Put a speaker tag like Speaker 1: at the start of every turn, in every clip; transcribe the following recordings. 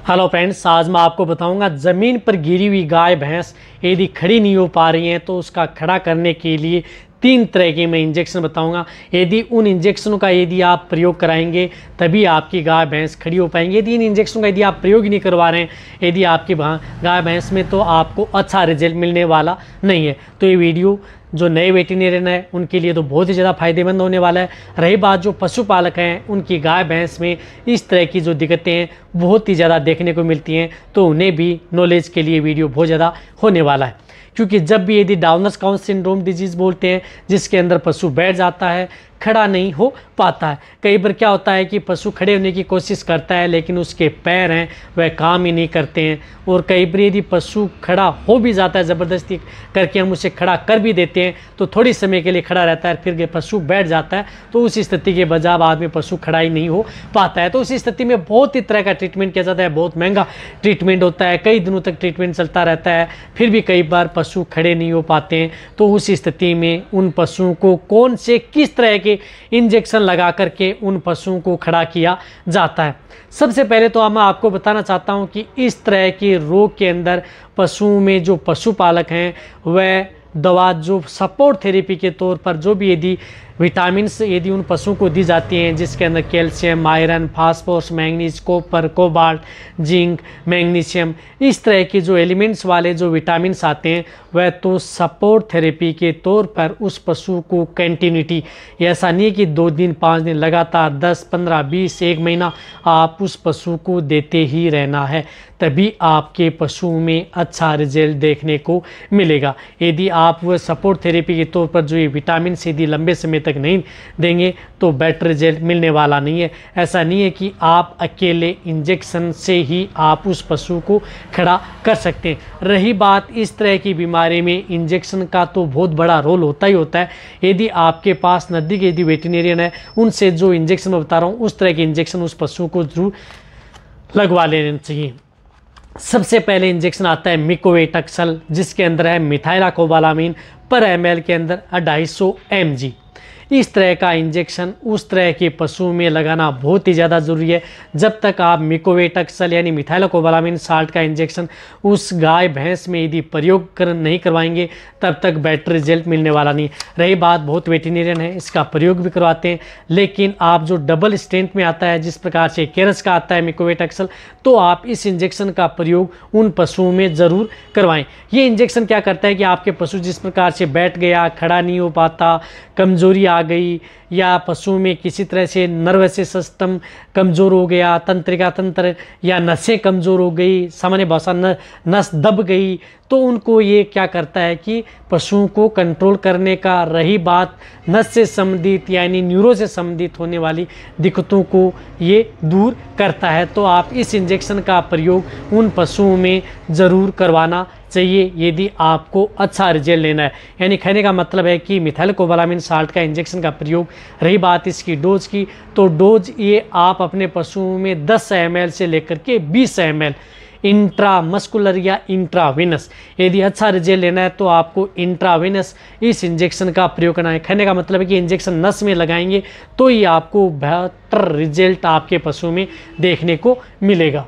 Speaker 1: Hello friends, आज मैं आपको बताऊंगा ज़मीन पर गिरी हुई गाय भैंस यदि खड़ी नहीं हो पा रही हैं तो उसका खड़ा करने के लिए 3 तरह के मैं इंजेक्शन बताऊंगा। यदि उन इंजेक्शनों का यदि आप प्रयोग कराएंगे तभी आपकी गाय भैंस खड़ी हो पाएंगी। यदि इन इंजेक्शनों का यदि आप प्रयोग ही नहीं करवा रहे हैं, यदि आपकी गाय भैंस में, तो आपको अच्छा रिजल्ट मिलने वाला नहीं है। तो ये वीडियो जो नए वेटरनरियन है उनके लिए तो बहुत ही ज़्यादा फायदेमंद होने वाला है। रही बात जो पशुपालक हैं, उनकी गाय भैंस में इस तरह की जो दिक्कतें हैं बहुत ही ज़्यादा देखने को मिलती हैं, तो उन्हें भी नॉलेज के लिए वीडियो बहुत ज़्यादा होने वाला है। क्योंकि जब भी यदि डाउनर्स काउंस सिंड्रोम डिजीज़ बोलते हैं, जिसके अंदर पशु बैठ जाता है, खड़ा नहीं हो पाता है। कई बार क्या होता है कि पशु खड़े होने की कोशिश करता है लेकिन उसके पैर हैं वह काम ही नहीं करते हैं। और कई बार यदि पशु खड़ा हो भी जाता है, ज़बरदस्ती करके हम उसे खड़ा कर भी देते हैं तो थोड़ी समय के लिए खड़ा रहता है, फिर पशु बैठ जाता है, तो उस स्थिति के बजाय बाद में पशु खड़ा ही नहीं हो पाता है। तो उस स्थिति में बहुत ही तरह का ट्रीटमेंट किया जाता है, बहुत महंगा ट्रीटमेंट होता है, कई दिनों तक ट्रीटमेंट चलता रहता है, फिर भी कई बार पशु खड़े नहीं हो पाते हैं। तो उस स्थिति में उन पशुओं को कौन से किस तरह के इंजेक्शन लगा करके उन पशुओं को खड़ा किया जाता है। सबसे पहले तो मैं आपको बताना चाहता हूं कि इस तरह के रोग के अंदर पशुओं में जो पशुपालक हैं वह दवा जो सपोर्ट थेरेपी के तौर पर जो भी यदि विटामिन्स यदि उन पशुओं को दी जाती हैं, जिसके अंदर calcium, iron, phosphorus, manganese, copper, cobalt, zinc, magnesium, इस तरह के जो एलिमेंट्स वाले जो विटामिन्स आते हैं वह तो सपोर्ट थेरेपी के तौर पर उस पशु को कंटिन्यूटी, ऐसा नहीं कि 2 दिन 5 दिन, लगातार 10, 15, 20, 1 महीना आप उस पशु को देते ही रहना है, तभी आपके पशु में अच्छा रिजल्ट देखने को मिलेगा। यदि आप वह सपोर्ट थेरेपी के तौर पर जो ये विटामिन यदि लंबे समय तक नहीं देंगे तो बेटर रिजल्ट मिलने वाला नहीं है। ऐसा नहीं है कि आप अकेले इंजेक्शन से ही आप उस पशु को खड़ा कर सकते हैं। रही बात इस तरह की बीमारी में इंजेक्शन का तो बहुत बड़ा रोल होता ही होता है। यदि आपके पास नज़दीक यदि वेटरनरियन है, उनसे जो इंजेक्शन मैं बता रहा हूँ उस तरह के इंजेक्शन उस पशु को जरूर लगवा लेना चाहिए। सबसे पहले इंजेक्शन आता है मिकोवेटक्सल, जिसके अंदर है मिथाइलाकोबालामीन पर ml के अंदर 250 mg। इस तरह का इंजेक्शन उस तरह के पशुओं में लगाना बहुत ही ज़्यादा ज़रूरी है। जब तक आप मिकोवेटक्सल यानी मिथाइलाकोबालामीन साल्ट का इंजेक्शन उस गाय भैंस में यदि प्रयोग नहीं करवाएंगे तब तक बेटर रिजल्ट मिलने वाला नहीं। रही बात, बहुत वेटरनरियन है इसका प्रयोग भी करवाते हैं, लेकिन आप जो डबल स्ट्रेंथ में आता है, जिस प्रकार से केरस का आता है मिकोवेटक्सल, तो आप इस इंजेक्शन का प्रयोग उन पशुओं में ज़रूर करवाएं। ये इंजेक्शन क्या करता है कि आपके पशु जिस प्रकार से बैठ गया, खड़ा नहीं हो पाता, कमजोरी आ गई, या पशु में किसी तरह से नर्वस सिस्टम कमज़ोर हो गया, तंत्रिका तंत्र या नसें कमज़ोर हो गई, सामान्य भाषा नस दब गई, तो उनको ये क्या करता है कि पशुओं को कंट्रोल करने का, रही बात नस से संबंधित यानी न्यूरो से संबंधित होने वाली दिक्कतों को ये दूर करता है। तो आप इस इंजेक्शन का प्रयोग उन पशुओं में ज़रूर करवाना चाहिए यदि आपको अच्छा रिजल्ट लेना है। यानी कहने का मतलब है कि मिथाइलाकोबालामीन साल्ट का इंजेक्शन का प्रयोग, रही बात इसकी डोज की, तो डोज ये आप अपने पशुओं में 10 ml से लेकर के 20 ml इंट्रामस्कुलर या इंट्रावेनस, यदि अच्छा रिजल्ट लेना है तो आपको इंट्रावेनस इस इंजेक्शन का प्रयोग करना है। कहने का मतलब है कि इंजेक्शन नस में लगाएंगे तो ही आपको बेहतर रिजल्ट आपके पशु में देखने को मिलेगा।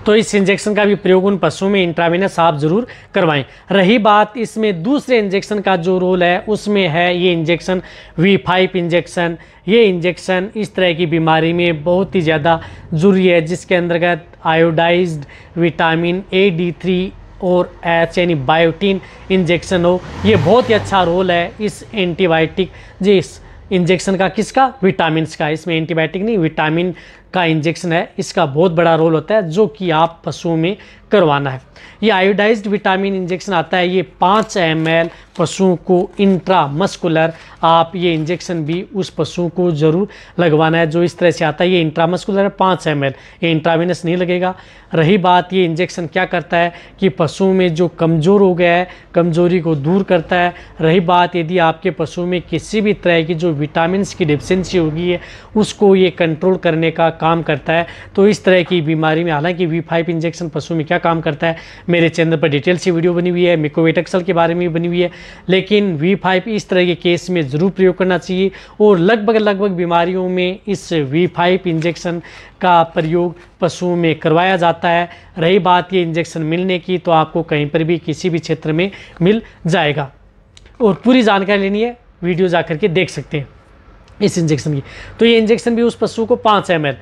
Speaker 1: तो इस इंजेक्शन का भी प्रयोग उन पशुओं में इंट्रावेनस आप जरूर करवाएं। रही बात इसमें दूसरे इंजेक्शन का जो रोल है, उसमें है ये इंजेक्शन V5 इंजेक्शन। ये इंजेक्शन इस तरह की बीमारी में बहुत ही ज़्यादा ज़रूरी है, जिसके अंतर्गत आयोडाइज्ड विटामिन A, D3 और H यानी बायोटिन इंजेक्शन हो। ये बहुत ही अच्छा रोल है इस एंटीबायोटिक जिस इंजेक्शन का, किसका, विटामिन्स का। इसमें एंटीबायोटिक नहीं, विटामिन का इंजेक्शन है, इसका बहुत बड़ा रोल होता है जो कि आप पशुओं में करवाना है। ये आयोडाइज्ड विटामिन इंजेक्शन आता है, ये 5 ml पशुओं को इंट्रामस्कुलर, आप ये इंजेक्शन भी उस पशु को ज़रूर लगवाना है जो इस तरह से आता है। ये इंट्रामस्कुलर है 5 ml, ये इंट्रावेनस नहीं लगेगा। रही बात, ये इंजेक्शन क्या करता है कि पशुओं में जो कमज़ोर हो गया है, कमज़ोरी को दूर करता है। रही बात, यदि आपके पशु में किसी भी तरह की जो विटामिन की डिफिशेंसी होगी है उसको ये कंट्रोल करने का काम करता है। तो इस तरह की बीमारी में हालांकि V5 इंजेक्शन पशु में क्या काम करता है मेरे चैनल पर डिटेल से वीडियो बनी हुई है, मिकोवेटैक्सल के बारे में भी बनी हुई है, लेकिन V5 इस तरह के केस में ज़रूर प्रयोग करना चाहिए और लगभग बीमारियों में इस V5 इंजेक्शन का प्रयोग पशुओं में करवाया जाता है। रही बात ये इंजेक्शन मिलने की, तो आपको कहीं पर भी किसी भी क्षेत्र में मिल जाएगा और पूरी जानकारी लेनी है वीडियो जाकर के देख सकते हैं इस इंजेक्शन की। तो ये इंजेक्शन भी उस पशु को 5 ml।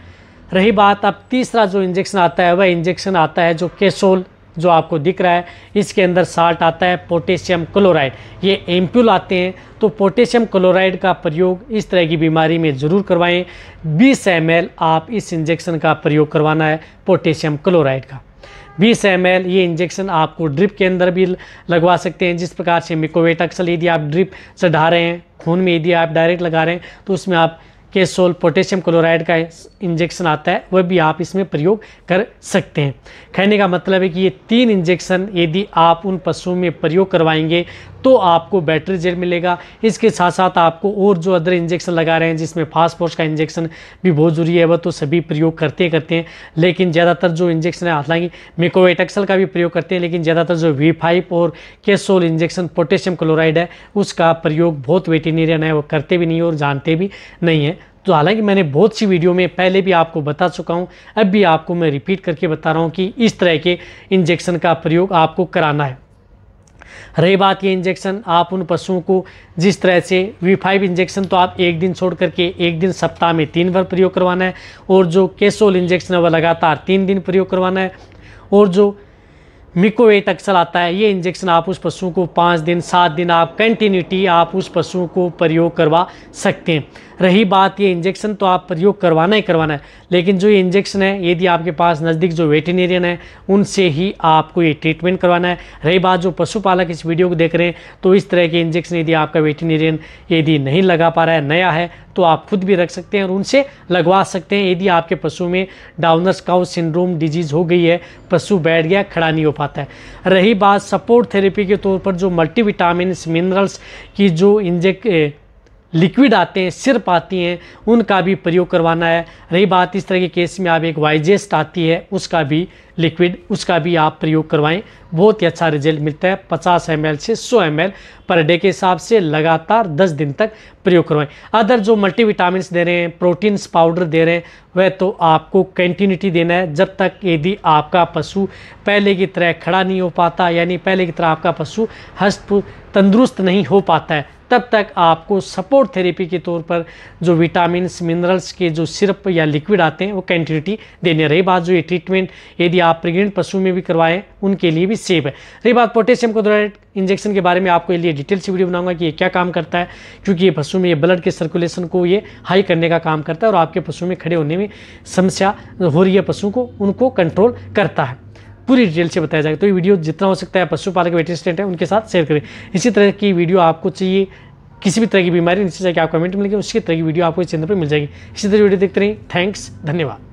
Speaker 1: रही बात अब तीसरा जो इंजेक्शन आता है वह इंजेक्शन आता है जो केसोल जो आपको दिख रहा है, इसके अंदर साल्ट आता है पोटेशियम क्लोराइड, ये एम्प्यूल आते हैं। तो पोटेशियम क्लोराइड का प्रयोग इस तरह की बीमारी में ज़रूर करवाएं। 20 ml आप इस इंजेक्शन का प्रयोग करवाना है पोटेशियम क्लोराइड का। 20 ml ये इंजेक्शन आपको ड्रिप के अंदर भी लगवा सकते हैं, जिस प्रकार से मिकोवेटैक्सल यदि आप ड्रिप चढ़ा रहे हैं, खून में यदि आप डायरेक्ट लगा रहे हैं, तो उसमें आप केसोल पोटेशियम क्लोराइड का इंजेक्शन आता है वह भी आप इसमें प्रयोग कर सकते हैं। कहने का मतलब है कि ये 3 इंजेक्शन यदि आप उन पशुओं में प्रयोग करवाएंगे तो आपको बेटर रिजल्ट मिलेगा। इसके साथ साथ आपको और जो अदर इंजेक्शन लगा रहे हैं जिसमें फास्फोरस का इंजेक्शन भी बहुत ज़रूरी है, वह तो सभी प्रयोग करते हैं, लेकिन ज़्यादातर जो इंजेक्शन है हालांकि मिकोवेटैक्सल का भी प्रयोग करते हैं, लेकिन ज़्यादातर जो V5 और केसोल इंजेक्शन पोटेशियम क्लोराइड है उसका प्रयोग बहुत वेटेरिनेरियन है वो करते भी नहीं और जानते भी नहीं है। तो हालांकि मैंने बहुत सी वीडियो में पहले भी आपको बता चुका हूं, अब भी आपको मैं रिपीट करके बता रहा हूं कि इस तरह के इंजेक्शन का प्रयोग आपको कराना है। रही बात ये इंजेक्शन आप उन पशुओं को जिस तरह से V5 इंजेक्शन तो आप एक दिन छोड़ करके एक दिन सप्ताह में 3 बार प्रयोग करवाना है, और जो केसोल इंजेक्शन है वह लगातार 3 दिन प्रयोग करवाना है, और जो मिकोवेटैक्सल आता है ये इंजेक्शन आप उस पशु को 5 दिन 7 दिन आप कंटिन्यूटी आप उस पशु को प्रयोग करवा सकते हैं। रही बात ये इंजेक्शन तो आप प्रयोग करवाना ही करवाना है, लेकिन जो ये इंजेक्शन है यदि आपके पास नज़दीक जो वेटेरिनेरियन है उनसे ही आपको ये ट्रीटमेंट करवाना है। रही बात जो पशुपालक इस वीडियो को देख रहे हैं, तो इस तरह के इंजेक्शन यदि आपका वेटेरिनेरियन यदि नहीं लगा पा रहा है, नया है, तो आप खुद भी रख सकते हैं और उनसे लगवा सकते हैं। यदि आपके पशु में डाउनर्स काउ सिंड्रोम डिजीज़ हो गई है, पशु बैठ गया, खड़ा नहीं हो पाता है। रही बात सपोर्ट थेरेपी के तौर पर जो मल्टीविटामिन मिनरल्स की जो लिक्विड आते हैं, सिरप आती हैं, उनका भी प्रयोग करवाना है। रही बात इस तरह के केस में आप एक वाइजेस्ट आती है उसका भी लिक्विड उसका भी आप प्रयोग करवाएं, बहुत ही अच्छा रिजल्ट मिलता है। 50 ml से 100 ml पर डे के हिसाब से लगातार 10 दिन तक प्रयोग करवाएं। अदर जो मल्टीविटामिन दे रहे हैं, प्रोटीन्स पाउडर दे रहे हैं, वह तो आपको कंटिन्यूटी देना है जब तक यदि आपका पशु पहले की तरह खड़ा नहीं हो पाता, यानी पहले की तरह आपका पशु हस्त तंदुरुस्त नहीं हो पाता है, तब तक आपको सपोर्ट थेरेपी के तौर पर जो विटामिन्स मिनरल्स के जो सिरप या लिक्विड आते हैं वो कंटिन्यूटी देने। रही बात जो ये ट्रीटमेंट यदि आप प्रेग्नेंट पशु में भी करवाएं उनके लिए भी सेफ है। रही बात पोटेशियम क्लोराइड इंजेक्शन के बारे में आपको लिए डिटेल से वीडियो बनाऊंगा कि ये क्या काम करता है, क्योंकि ये पशु में ये ब्लड के सर्कुलेशन को ये हाई करने का काम करता है और आपके पशु में खड़े होने में समस्या हो रही है पशु को, उनको कंट्रोल करता है। पूरी डिटेल से बताया जाएगा। तो ये वीडियो जितना हो सकता है पशुपालक वेटेरिनेरियन है उनके साथ शेयर करें। इसी तरह की वीडियो आपको चाहिए, किसी भी तरह की बीमारी नीचे जाके आप कमेंट मिलेंगे, उसकी तरह की वीडियो आपको इस चैनल पर मिल जाएगी। इसी तरह वीडियो देखते रहिए। थैंक्स, धन्यवाद।